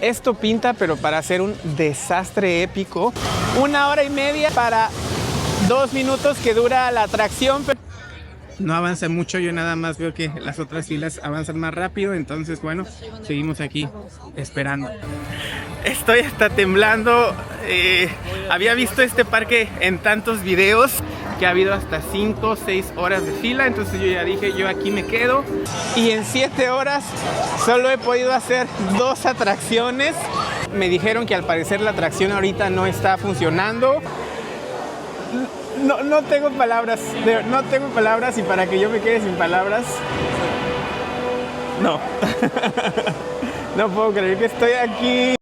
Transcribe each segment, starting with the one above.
Esto pinta, pero para hacer un desastre épico. 1 hora y media para 2 minutos que dura la atracción. No avanza mucho, yo nada más veo que las otras filas avanzan más rápido, entonces bueno, seguimos aquí esperando. Estoy hasta temblando. Había visto este parque en tantos videos que ha habido hasta 5 o 6 horas de fila, entonces yo ya dije, yo aquí me quedo. Y en 7 horas solo he podido hacer 2 atracciones. Me dijeron que al parecer la atracción ahorita no está funcionando. No tengo palabras, no tengo palabras, y para que yo me quede sin palabras, no. No puedo creer que estoy aquí.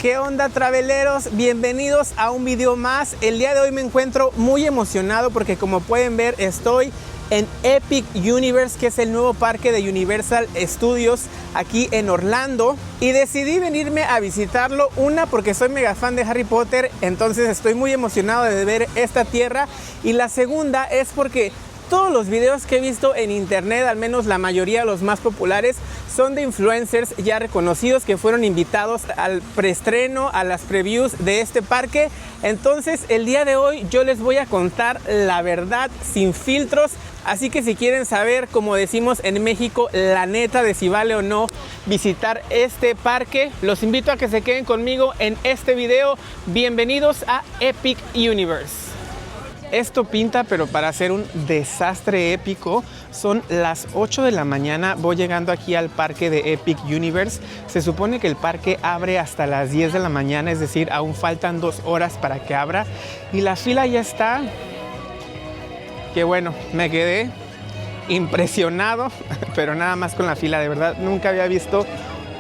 ¿Qué onda, traveleros? Bienvenidos a un video más. El día de hoy me encuentro muy emocionado porque, como pueden ver, estoy en Epic Universe, que es el nuevo parque de Universal Studios aquí en Orlando, y decidí venirme a visitarlo. Una, porque soy mega fan de Harry Potter, entonces estoy muy emocionado de ver esta tierra, y la segunda es porque todos los videos que he visto en internet, al menos la mayoría, los más populares, son de influencers ya reconocidos que fueron invitados al preestreno, a las previews de este parque. Entonces el día de hoy yo les voy a contar la verdad sin filtros. Así que si quieren saber, como decimos en México, la neta de si vale o no visitar este parque, los invito a que se queden conmigo en este video. Bienvenidos a Epic Universe. Esto pinta, pero para hacer un desastre épico. Son las 8 de la mañana, voy llegando aquí al parque de Epic Universe. Se supone que el parque abre hasta las 10 de la mañana, es decir, aún faltan 2 horas para que abra. Y la fila ya está, que bueno, me quedé impresionado, pero nada más con la fila. De verdad, nunca había visto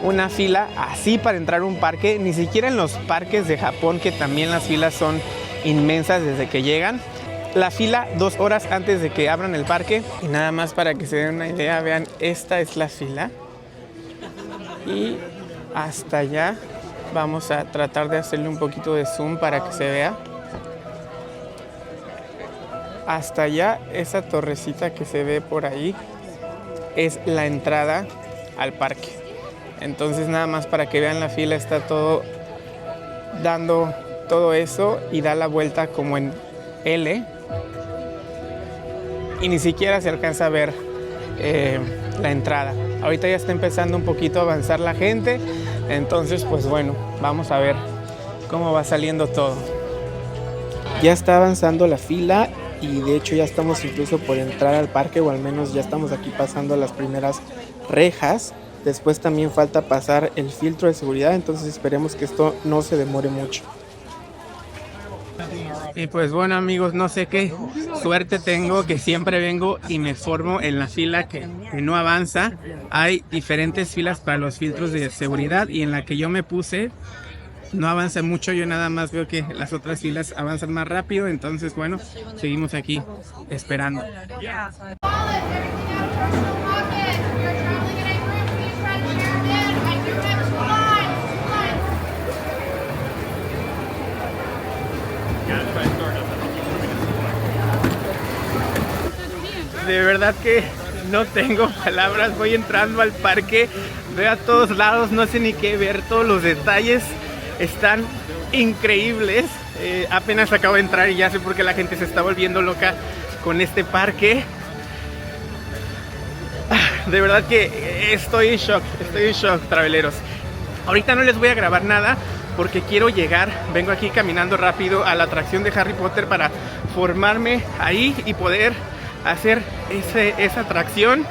una fila así para entrar a un parque, ni siquiera en los parques de Japón, que también las filas son inmensas desde que llegan. La fila 2 horas antes de que abran el parque. Y nada más para que se den una idea, vean, esta es la fila. Y hasta allá vamos a tratar de hacerle un poquito de zoom para que se vea. Hasta allá, esa torrecita que se ve por ahí es la entrada al parque. Entonces nada más para que vean la fila, está todo dando todo eso y da la vuelta como en L, y ni siquiera se alcanza a ver la entrada. Ahorita ya está empezando un poquito a avanzar la gente, entonces pues bueno, vamos a ver cómo va saliendo todo. Ya está avanzando la fila y de hecho ya estamos incluso por entrar al parque, o al menos ya estamos aquí pasando las primeras rejas. Después también falta pasar el filtro de seguridad, entonces esperemos que esto no se demore mucho. Y pues bueno, amigos, no sé qué suerte tengo, que siempre vengo y me formo en la fila que no avanza. Hay diferentes filas para los filtros de seguridad, y en la que yo me puse no avanza mucho. Yo nada más veo que las otras filas avanzan más rápido, entonces bueno, seguimos aquí esperando. De verdad que no tengo palabras, voy entrando al parque, veo a todos lados, no sé ni qué ver, todos los detalles están increíbles. Apenas acabo de entrar y ya sé por qué la gente se está volviendo loca con este parque. De verdad que estoy en shock, traveleros. Ahorita no les voy a grabar nada porque quiero llegar, vengo aquí caminando rápido a la atracción de Harry Potter para formarme ahí y poder hacer esa atracción.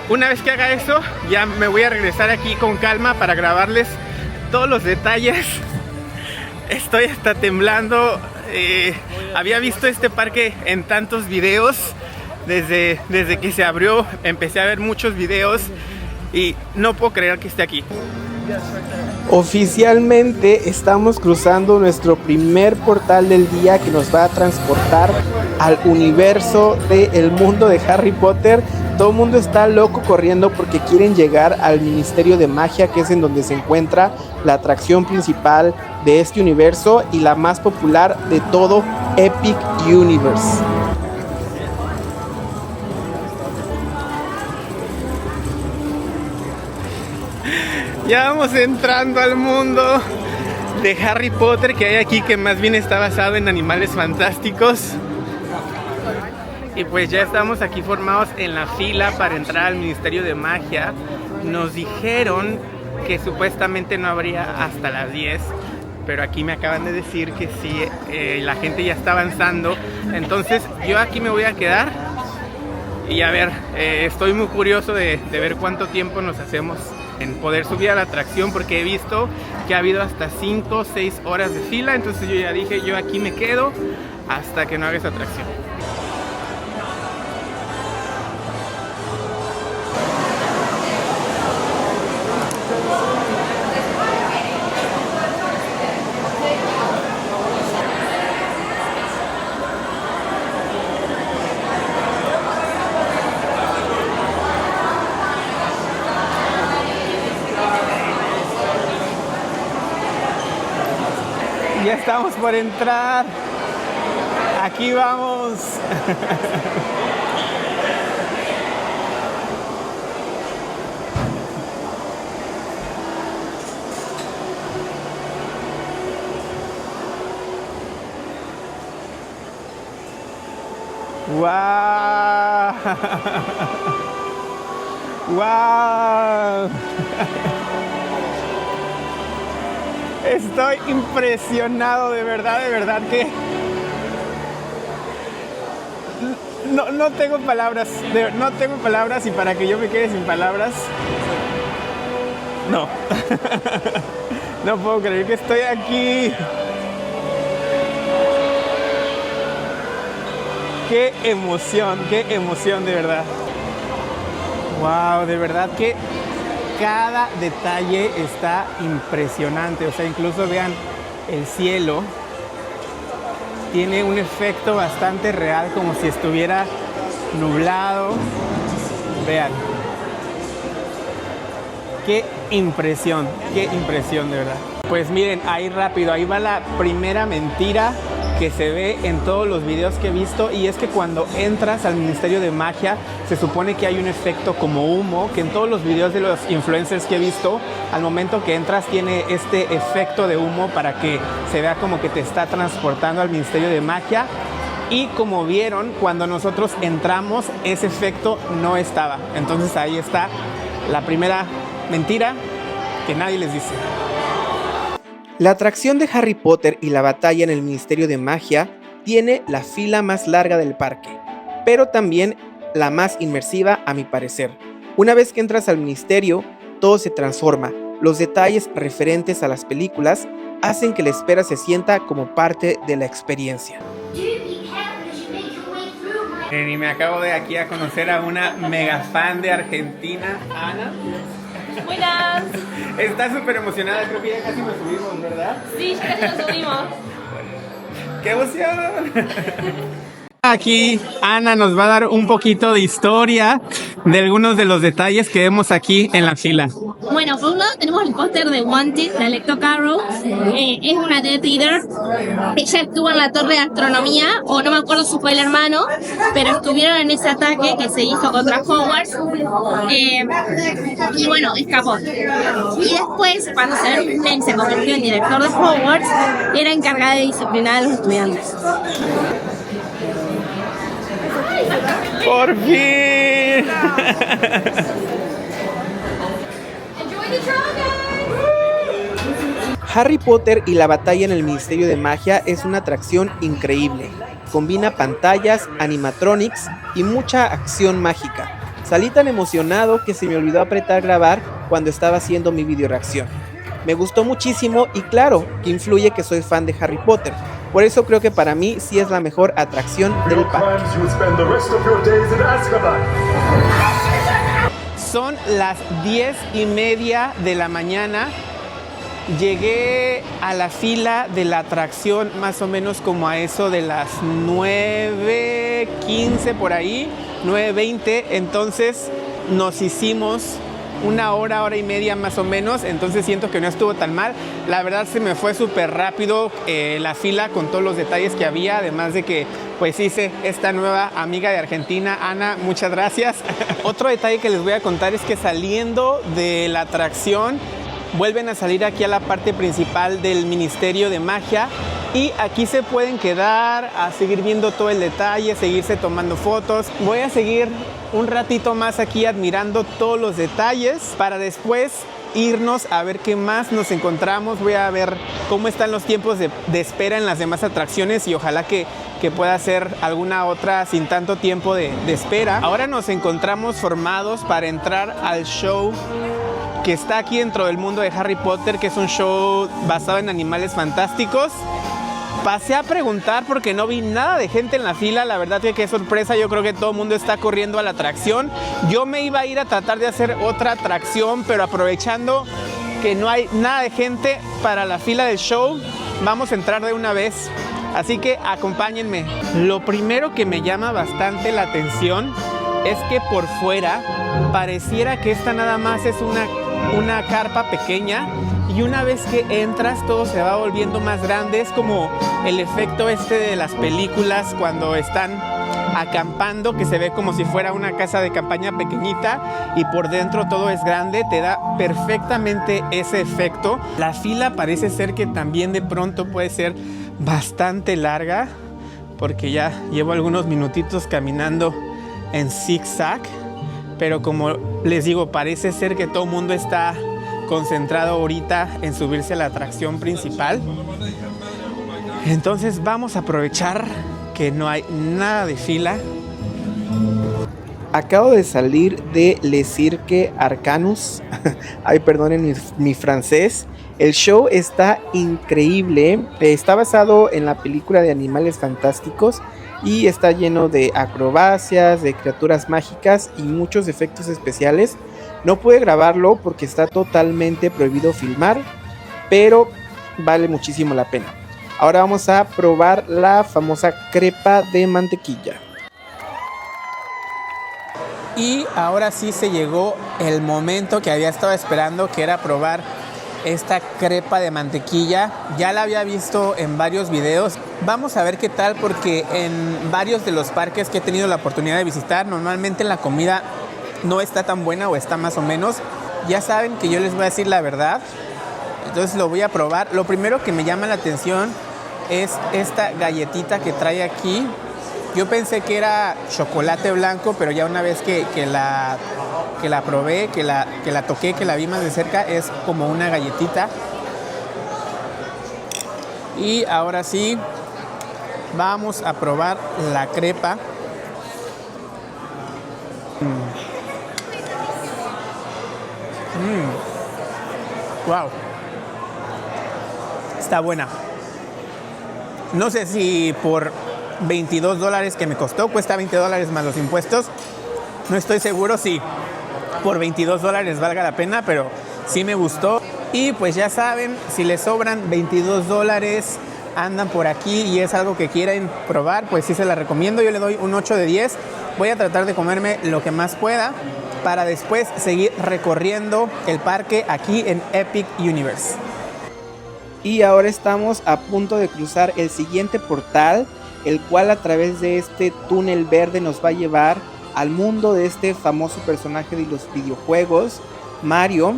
Una vez que haga eso, ya me voy a regresar aquí con calma para grabarles todos los detalles. Estoy hasta temblando. Había visto este parque en tantos videos. Desde que se abrió empecé a ver muchos videos y no puedo creer que esté aquí. Oficialmente estamos cruzando nuestro primer portal del día, que nos va a transportar al universo del mundo de Harry Potter. Todo el mundo está loco corriendo porque quieren llegar al Ministerio de Magia, que es en donde se encuentra la atracción principal de este universo y la más popular de todo Epic Universe. Ya vamos entrando al mundo de Harry Potter que hay aquí, que más bien está basado en animales fantásticos. Y pues ya estamos aquí formados en la fila para entrar al Ministerio de Magia. Nos dijeron que supuestamente no habría hasta las 10, pero aquí me acaban de decir que sí, la gente ya está avanzando. Entonces yo aquí me voy a quedar y a ver, estoy muy curioso de ver cuánto tiempo nos hacemos en poder subir a la atracción, porque he visto que ha habido hasta 5 o 6 horas de fila. Entonces yo ya dije, yo aquí me quedo hasta que no haga esa atracción. Ya estamos por entrar. Aquí vamos. ¡Wow! ¡Wow! Estoy impresionado, de verdad que no tengo palabras, no tengo palabras, y para que yo me quede sin palabras, no. No puedo creer que estoy aquí. Qué emoción de verdad. Wow, de verdad que cada detalle está impresionante. O sea, incluso vean el cielo. Tiene un efecto bastante real, como si estuviera nublado. Vean. Qué impresión de verdad. Pues miren, ahí rápido, ahí va la primera mentira que se ve en todos los videos que he visto, y es que cuando entras al Ministerio de Magia se supone que hay un efecto como humo, que en todos los videos de los influencers que he visto, al momento que entras tiene este efecto de humo para que se vea como que te está transportando al Ministerio de Magia. Y como vieron, cuando nosotros entramos, ese efecto no estaba. Entonces ahí está la primera mentira que nadie les dice. La atracción de Harry Potter y la batalla en el Ministerio de Magia tiene la fila más larga del parque, pero también la más inmersiva a mi parecer. Una vez que entras al ministerio, todo se transforma. Los detalles referentes a las películas hacen que la espera se sienta como parte de la experiencia. Y me acabo de aquí a conocer a una mega fan de Argentina, Ana. Buenas. Está súper emocionada, creo que ya casi nos subimos, ¿verdad? Sí, ya casi nos subimos. ¡Qué emoción! Aquí Ana nos va a dar un poquito de historia de algunos de los detalles que vemos aquí en la fila. Bueno, por un lado tenemos el póster de Wanted, de Electo Carroll. Es una Death Eater. Ella estuvo en la Torre de Astronomía, o no me acuerdo si fue el hermano, pero estuvieron en ese ataque que se hizo contra Hogwarts. Y bueno, escapó. Y después, cuando se convirtió en director de Hogwarts, era encargada de disciplinar a los estudiantes. ¡Por fin! Harry Potter y la batalla en el Ministerio de Magia es una atracción increíble. Combina pantallas, animatronics y mucha acción mágica. Salí tan emocionado que se me olvidó apretar grabar cuando estaba haciendo mi video reacción. Me gustó muchísimo y claro que influye que soy fan de Harry Potter. Por eso creo que para mí sí es la mejor atracción del parque. Son las 10:30 de la mañana. Llegué a la fila de la atracción más o menos como a eso de las 9:15 por ahí, 9:20. Entonces nos hicimos una hora y media más o menos, entonces siento que no estuvo tan mal. La verdad se me fue súper rápido la fila con todos los detalles que había, además de que pues hice esta nueva amiga de Argentina, Ana, muchas gracias. Otro detalle que les voy a contar es que saliendo de la atracción vuelven a salir aquí a la parte principal del Ministerio de Magia y aquí se pueden quedar a seguir viendo todo el detalle, seguirse tomando fotos. Voy a seguir un ratito más aquí admirando todos los detalles para después irnos a ver qué más nos encontramos. Voy a ver cómo están los tiempos de espera en las demás atracciones y ojalá que pueda ser alguna otra sin tanto tiempo de espera. Ahora nos encontramos formados para entrar al show que está aquí dentro del mundo de Harry Potter, que es un show basado en animales fantásticos. Pasé a preguntar porque no vi nada de gente en la fila. La verdad que qué sorpresa, yo creo que todo el mundo está corriendo a la atracción. Yo me iba a ir a tratar de hacer otra atracción, pero aprovechando que no hay nada de gente para la fila del show, vamos a entrar de una vez. Así que acompáñenme. Lo primero que me llama bastante la atención es que por fuera pareciera que esta nada más es una carpa pequeña y una vez que entras todo se va volviendo más grande. Es como el efecto de las películas cuando están acampando, que se ve como si fuera una casa de campaña pequeñita y por dentro todo es grande. Te da perfectamente ese efecto. La fila parece ser que también de pronto puede ser bastante larga porque ya llevo algunos minutitos caminando en zigzag, pero como les digo, parece ser que todo el mundo está concentrado ahorita en subirse a la atracción principal. Entonces vamos a aprovechar que no hay nada de fila. Acabo de salir de Le Cirque Arcanus. Ay, perdonen mi francés. El show está increíble. Está basado en la película de Animales Fantásticos y está lleno de acrobacias, de criaturas mágicas y muchos efectos especiales. No pude grabarlo porque está totalmente prohibido filmar, pero vale muchísimo la pena. Ahora vamos a probar la famosa crepa de mantequilla. Y ahora sí se llegó el momento que había estado esperando, que era probar esta crepa de mantequilla. Ya la había visto en varios videos. Vamos a ver qué tal, porque en varios de los parques que he tenido la oportunidad de visitar, normalmente la comida no está tan buena o está más o menos. Ya saben que yo les voy a decir la verdad, entonces lo voy a probar. Lo primero que me llama la atención es esta galletita que trae aquí. Yo pensé que era chocolate blanco, pero ya una vez que la probé, que la toqué, que la vi más de cerca, es como una galletita. Y ahora sí, vamos a probar la crepa. Wow, está buena. No sé si por $22 que me costó, cuesta $20 más los impuestos. No estoy seguro si por $22 valga la pena, pero sí me gustó. Y pues ya saben, si les sobran $22, andan por aquí y es algo que quieren probar, pues sí se la recomiendo. Yo le doy un 8 de 10. Voy a tratar de comerme lo que más pueda para después seguir recorriendo el parque aquí en Epic Universe. Y ahora estamos a punto de cruzar el siguiente portal, el cual a través de este túnel verde nos va a llevar al mundo de este famoso personaje de los videojuegos, Mario.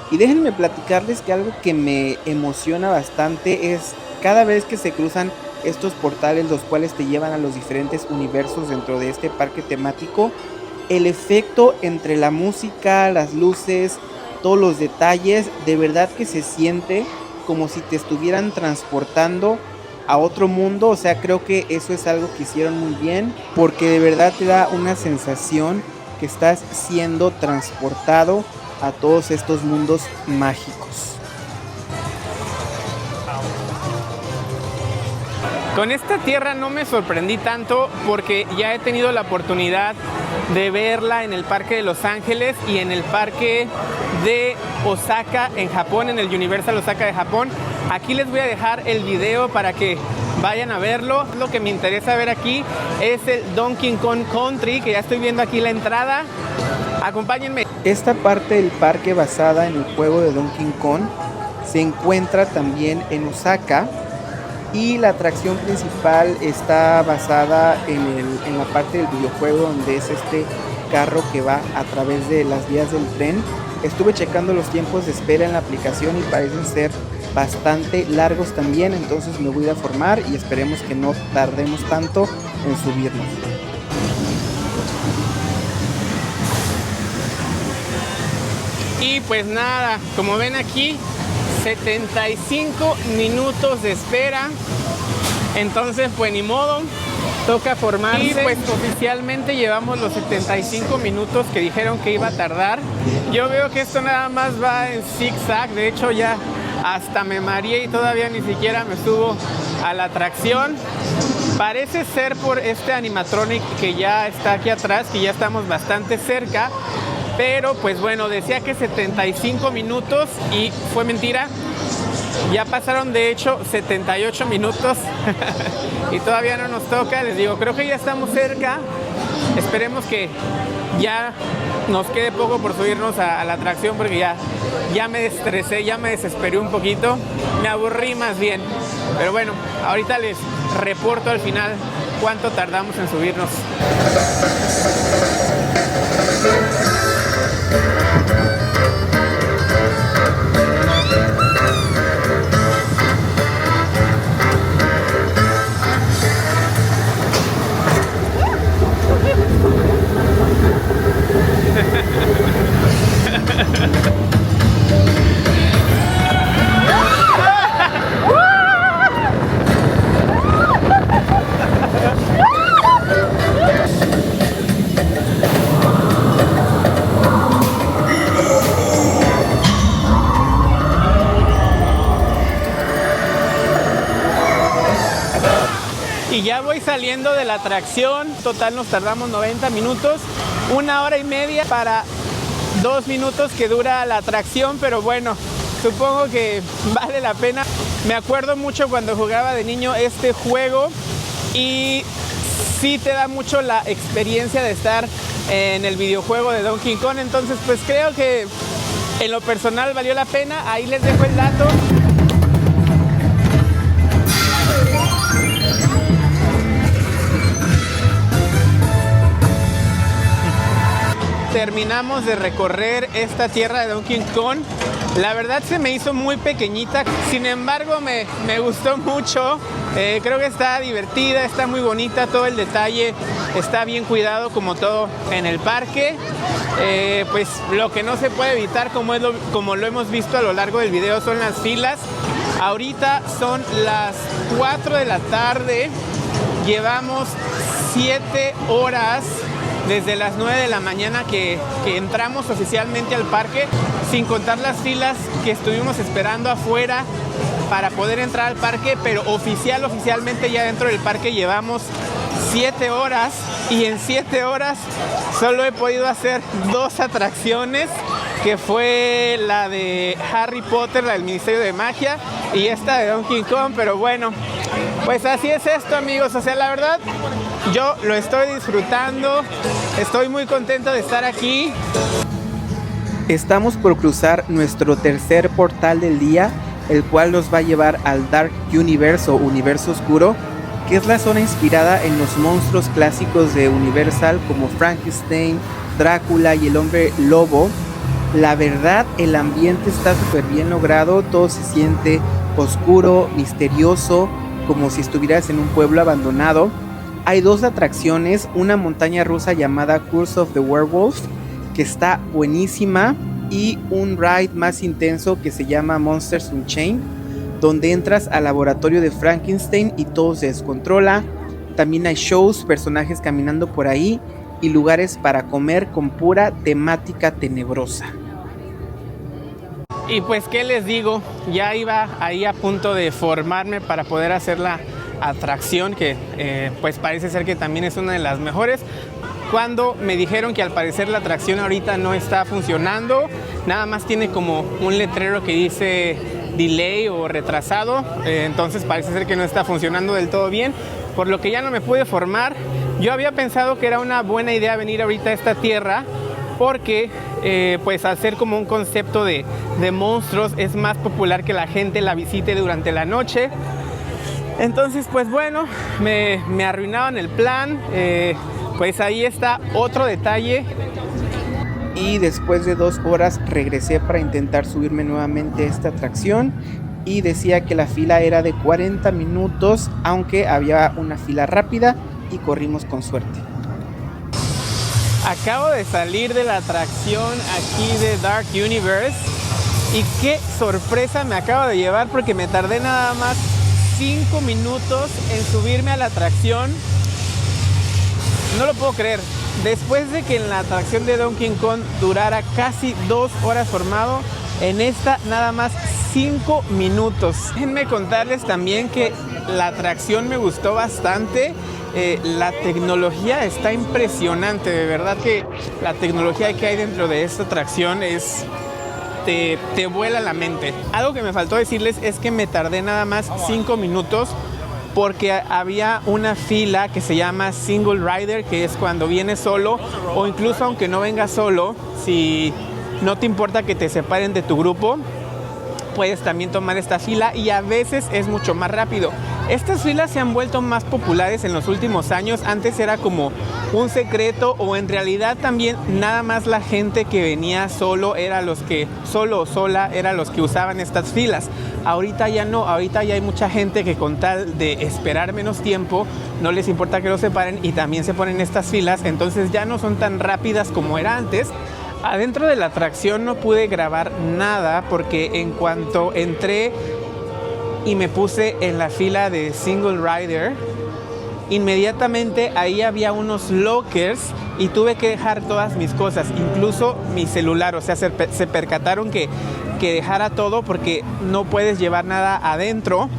Y déjenme platicarles que algo que me emociona bastante es cada vez que se cruzan estos portales, los cuales te llevan a los diferentes universos dentro de este parque temático, el efecto entre la música, las luces, todos los detalles, de verdad que se siente como si te estuvieran transportando a otro mundo. O sea, creo que eso es algo que hicieron muy bien, porque de verdad te da una sensación que estás siendo transportado a todos estos mundos mágicos. Con esta tierra no me sorprendí tanto porque ya he tenido la oportunidad de verla en el parque de Los Ángeles y en el parque de Osaka en Japón, en el Universal Osaka de Japón. Aquí les voy a dejar el video para que vayan a verlo. Lo que me interesa ver aquí es el Donkey Kong Country, que ya estoy viendo aquí la entrada. Acompáñenme. Esta parte del parque basada en el juego de Donkey Kong se encuentra también en Osaka. Y la atracción principal está basada en la parte del videojuego donde es este carro que va a través de las vías del tren. Estuve checando los tiempos de espera en la aplicación y parecen ser bastante largos también, entonces me voy a formar y esperemos que no tardemos tanto en subirnos. Y pues nada, como ven aquí, 75 minutos de espera. Entonces pues ni modo, toca formarse. Y pues oficialmente llevamos los 75 minutos que dijeron que iba a tardar. Yo veo que esto nada más va en zigzag, de hecho ya hasta me mareé y todavía ni siquiera me subo a la atracción. Parece ser por este animatronic que ya está aquí atrás, que ya estamos bastante cerca. Pero pues bueno, decía que 75 minutos y fue mentira. Ya pasaron de hecho 78 minutos y todavía no nos toca. Les digo, creo que ya estamos cerca. Esperemos que ya nos quede poco por subirnos a la atracción, porque ya me estresé, ya me desesperé un poquito. Me aburrí más bien. Pero bueno, ahorita les reporto al final cuánto tardamos en subirnos. Y ya voy saliendo de la atracción. Total nos tardamos 90 minutos, 1 hora y media para 2 minutos que dura la atracción, pero bueno, supongo que vale la pena. Me acuerdo mucho cuando jugaba de niño este juego y sí te da mucho la experiencia de estar en el videojuego de Donkey Kong, entonces pues creo que en lo personal valió la pena. Ahí les dejo el dato. Terminamos de recorrer esta tierra de Donkey Kong. La verdad se me hizo muy pequeñita, sin embargo me gustó mucho. Creo que está divertida, está muy bonita, todo el detalle está bien cuidado como todo en el parque. Pues lo que no se puede evitar, como lo hemos visto a lo largo del video, son las filas. Ahorita son las 4 de la tarde, llevamos 7 horas desde las 9 de la mañana que entramos oficialmente al parque, sin contar las filas que estuvimos esperando afuera para poder entrar al parque, pero oficialmente ya dentro del parque llevamos 7 horas y en 7 horas solo he podido hacer 2 atracciones, que fue la de Harry Potter, la del Ministerio de Magia, y esta de Donkey Kong. Pero bueno, pues así es esto, amigos. O sea, la verdad, yo lo estoy disfrutando, estoy muy contento de estar aquí. Estamos por cruzar nuestro tercer portal del día, el cual nos va a llevar al Dark Universe o Universo Oscuro, que es la zona inspirada en los monstruos clásicos de Universal como Frankenstein, Drácula y el Hombre Lobo. La verdad, el ambiente está súper bien logrado, todo se siente oscuro, misterioso, como si estuvieras en un pueblo abandonado. Hay 2 atracciones, una montaña rusa llamada Curse of the Werewolf, que está buenísima, y un ride más intenso que se llama Monsters Unchained, donde entras al laboratorio de Frankenstein y todo se descontrola. También hay shows, personajes caminando por ahí y lugares para comer con pura temática tenebrosa. Y pues qué les digo, ya iba ahí a punto de formarme para poder hacer la atracción, que pues parece ser que también es una de las mejores, cuando me dijeron que al parecer la atracción ahorita no está funcionando, nada más tiene como un letrero que dice delay o retrasado, entonces parece ser que no está funcionando del todo bien, por lo que ya no me pude formar. Yo había pensado que era una buena idea venir ahorita a esta tierra, porque pues al ser como un concepto de monstruos es más popular que la gente la visite durante la noche. Entonces pues bueno, me arruinaron el plan. Pues ahí está otro detalle. Y después de 2 horas regresé para intentar subirme nuevamente a esta atracción y decía que la fila era de 40 minutos, aunque había una fila rápida y corrimos con suerte. Acabo de salir de la atracción aquí de Dark Universe y qué sorpresa me acabo de llevar porque me tardé nada más 5 minutos en subirme a la atracción. No lo puedo creer. Después de que en la atracción de Donkey Kong durara casi 2 horas formado, en esta nada más 5 minutos. Déjenme contarles también que la atracción me gustó bastante. La tecnología está impresionante, de verdad que la tecnología que hay dentro de esta atracción te vuela la mente. Algo que me faltó decirles es que me tardé nada más 5 minutos porque había una fila que se llama Single Rider, que es cuando vienes solo o incluso aunque no vengas solo, si no te importa que te separen de tu grupo, puedes también tomar esta fila y a veces es mucho más rápido. Estas filas se han vuelto más populares en los últimos años. Antes era como un secreto o en realidad también nada más la gente que venía solo era los que solo o sola eran los que usaban estas filas. Ahorita ya no, ahorita ya hay mucha gente que con tal de esperar menos tiempo no les importa que los separen y también se ponen estas filas, entonces ya no son tan rápidas como era antes. Adentro de la atracción no pude grabar nada porque en cuanto entré y me puse en la fila de Single Rider, inmediatamente ahí había unos lockers y tuve que dejar todas mis cosas, incluso mi celular. O sea, se percataron que dejara todo porque no puedes llevar nada adentro.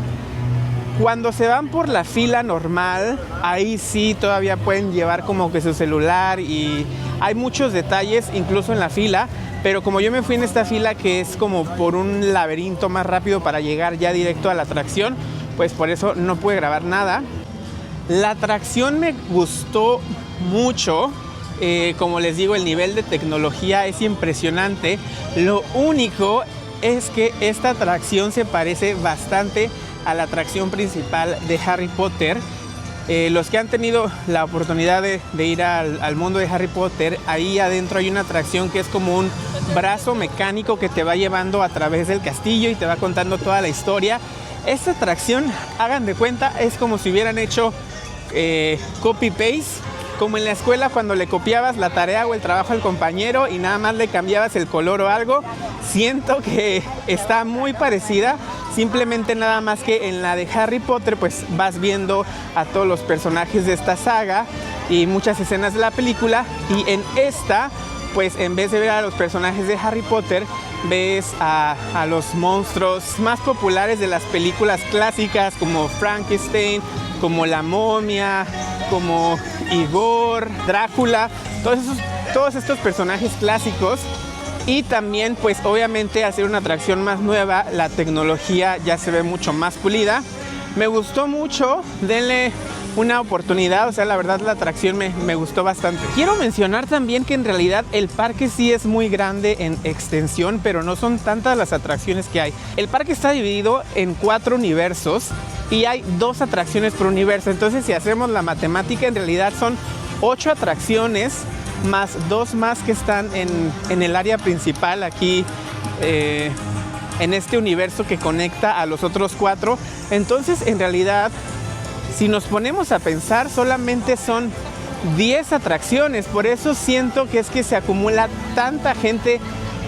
Cuando se van por la fila normal, ahí sí todavía pueden llevar como que su celular y hay muchos detalles incluso en la fila, pero como yo me fui en esta fila que es como por un laberinto más rápido para llegar ya directo a la atracción, pues por eso no pude grabar nada. La atracción me gustó mucho. Como les digo, el nivel de tecnología es impresionante. Lo único es que esta atracción se parece bastante a la atracción principal de Harry Potter. Los que han tenido la oportunidad de ir al mundo de Harry Potter, ahí adentro hay una atracción que es como un brazo mecánico que te va llevando a través del castillo y te va contando toda la historia. Esta atracción, hagan de cuenta, es como si hubieran hecho copy-paste, como en la escuela cuando le copiabas la tarea o el trabajo al compañero y nada más le cambiabas el color o algo. Siento que está muy parecida, simplemente nada más que en la de Harry Potter pues vas viendo a todos los personajes de esta saga y muchas escenas de la película, y en esta pues en vez de ver a los personajes de Harry Potter ves a los monstruos más populares de las películas clásicas como Frankenstein, como la momia, como Igor, Drácula, todos estos personajes clásicos. Y también pues obviamente hacer una atracción más nueva, la tecnología ya se ve mucho más pulida. Me gustó mucho, denle una oportunidad, o sea, la verdad la atracción me gustó bastante. Quiero mencionar también que en realidad el parque sí es muy grande en extensión, pero no son tantas las atracciones que hay. El parque está dividido en 4 universos y hay 2 atracciones por universo, entonces si hacemos la matemática en realidad son 8 atracciones más 2 más que están en el área principal aquí en este universo que conecta a los otros 4. Entonces en realidad si nos ponemos a pensar solamente son 10 atracciones, por eso siento que es que se acumula tanta gente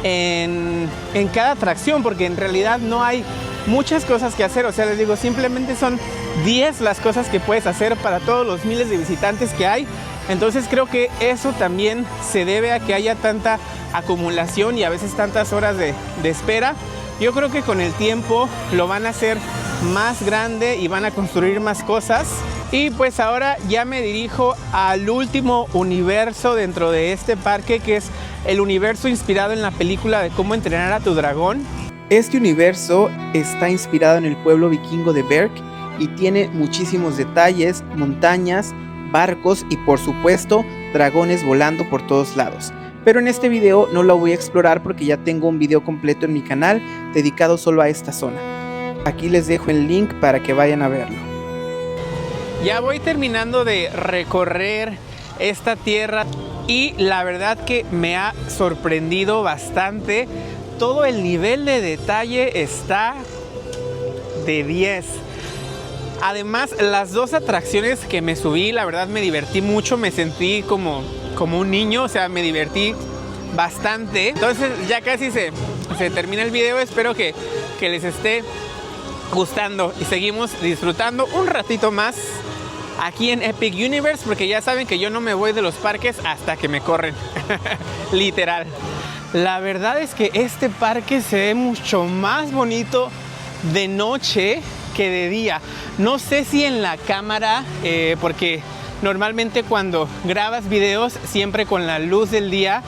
en cada atracción, porque en realidad no hay muchas cosas que hacer. O sea, les digo, simplemente son 10 las cosas que puedes hacer para todos los miles de visitantes que hay. Entonces creo que eso también se debe a que haya tanta acumulación y a veces tantas horas de espera. Yo creo que con el tiempo lo van a hacer más grande y van a construir más cosas. Y pues ahora ya me dirijo al último universo dentro de este parque, que es el universo inspirado en la película de Cómo entrenar a tu dragón. Este universo está inspirado en el pueblo vikingo de Berk y tiene muchísimos detalles, montañas, barcos y por supuesto dragones volando por todos lados. Pero en este video no lo voy a explorar porque ya tengo un video completo en mi canal dedicado solo a esta zona. Aquí les dejo el link para que vayan a verlo. Ya voy terminando de recorrer esta tierra y la verdad que me ha sorprendido bastante. Todo el nivel de detalle está de 10. Además, las dos atracciones que me subí, la verdad me divertí mucho, me sentí como un niño, o sea, me divertí bastante. Entonces ya casi se termina el video, espero que les esté gustando y seguimos disfrutando un ratito más aquí en Epic Universe, porque ya saben que yo no me voy de los parques hasta que me corren, literal. La verdad es que este parque se ve mucho más bonito de noche que de día. No sé si en la cámara, porque normalmente cuando grabas videos siempre con la luz del día,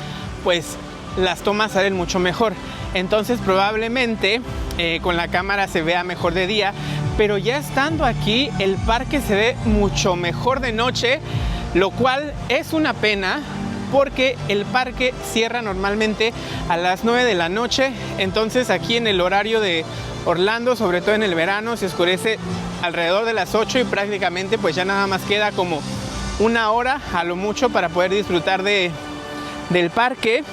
pues las tomas salen mucho mejor. Entonces probablemente con la cámara se vea mejor de día, pero ya estando aquí el parque se ve mucho mejor de noche, lo cual es una pena porque el parque cierra normalmente a las 9 de la noche. Entonces aquí en el horario de Orlando, sobre todo en el verano, se oscurece alrededor de las 8 y prácticamente pues ya nada más queda como una hora a lo mucho para poder disfrutar del parque.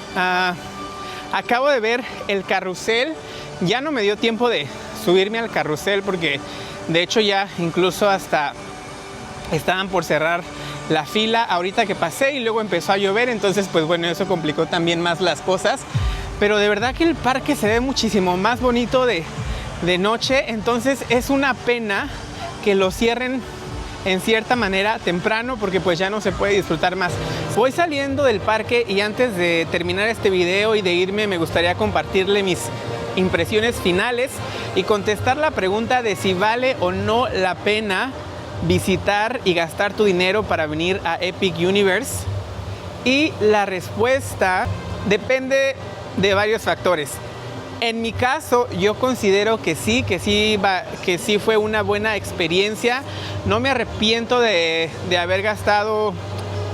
Acabo de ver el carrusel, ya no me dio tiempo de subirme al carrusel porque de hecho ya incluso hasta estaban por cerrar la fila ahorita que pasé y luego empezó a llover, entonces pues bueno, eso complicó también más las cosas, pero de verdad que el parque se ve muchísimo más bonito de noche. Entonces es una pena que lo cierren en cierta manera temprano porque pues ya no se puede disfrutar más. Voy saliendo del parque y antes de terminar este video y de irme me gustaría compartirle mis impresiones finales y contestar la pregunta de si vale o no la pena visitar y gastar tu dinero para venir a Epic Universe. Y la respuesta depende de varios factores. En mi caso, yo considero que sí fue una buena experiencia. No me arrepiento de haber gastado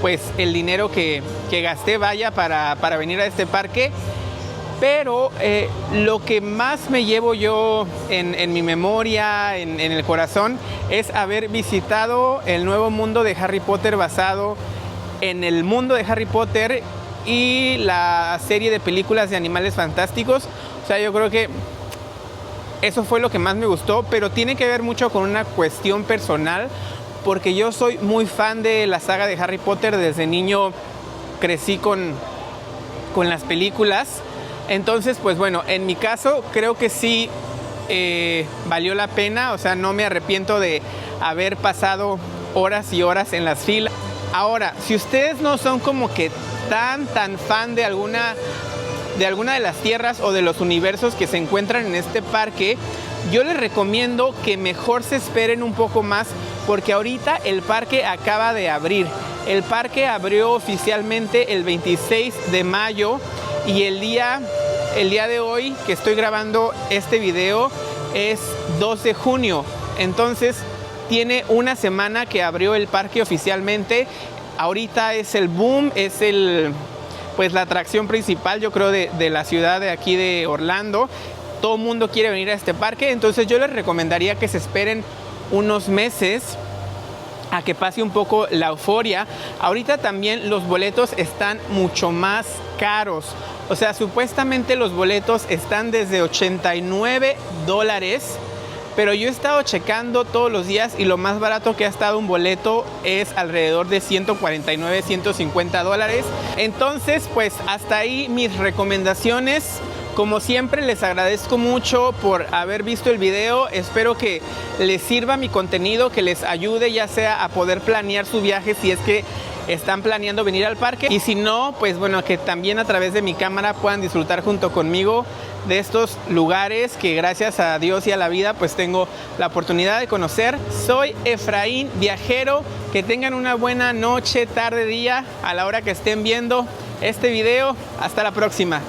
pues el dinero que gasté, vaya, para venir a este parque. Pero lo que más me llevo yo en mi memoria, en el corazón, es haber visitado el nuevo mundo de Harry Potter basado en el mundo de Harry Potter y la serie de películas de Animales Fantásticos. O sea, yo creo que eso fue lo que más me gustó, pero tiene que ver mucho con una cuestión personal, porque yo soy muy fan de la saga de Harry Potter. Desde niño crecí con las películas. Entonces, pues bueno, en mi caso creo que sí valió la pena. O sea, no me arrepiento de haber pasado horas y horas en las filas. Ahora, si ustedes no son como que tan fan de alguna de las tierras o de los universos que se encuentran en este parque, yo les recomiendo que mejor se esperen un poco más, porque ahorita el parque acaba de abrir. El parque abrió oficialmente el 26 de mayo y el día de hoy que estoy grabando este video es 2 de junio. Entonces tiene una semana que abrió el parque oficialmente. Ahorita es el boom, es pues la atracción principal, yo creo, de la ciudad de aquí de Orlando. Todo el mundo quiere venir a este parque, entonces yo les recomendaría que se esperen unos meses a que pase un poco la euforia. Ahorita también los boletos están mucho más caros. O sea, supuestamente los boletos están desde $89, pero yo he estado checando todos los días y lo más barato que ha estado un boleto es alrededor de $149, $150. Entonces, pues hasta ahí mis recomendaciones. Como siempre, les agradezco mucho por haber visto el video. Espero que les sirva mi contenido, que les ayude ya sea a poder planear su viaje si es que están planeando venir al parque. Y si no, pues bueno, que también a través de mi cámara puedan disfrutar junto conmigo de estos lugares que gracias a Dios y a la vida pues tengo la oportunidad de conocer. Soy Efraín Viajero. Que tengan una buena noche, tarde, día, a la hora que estén viendo este video. Hasta la próxima.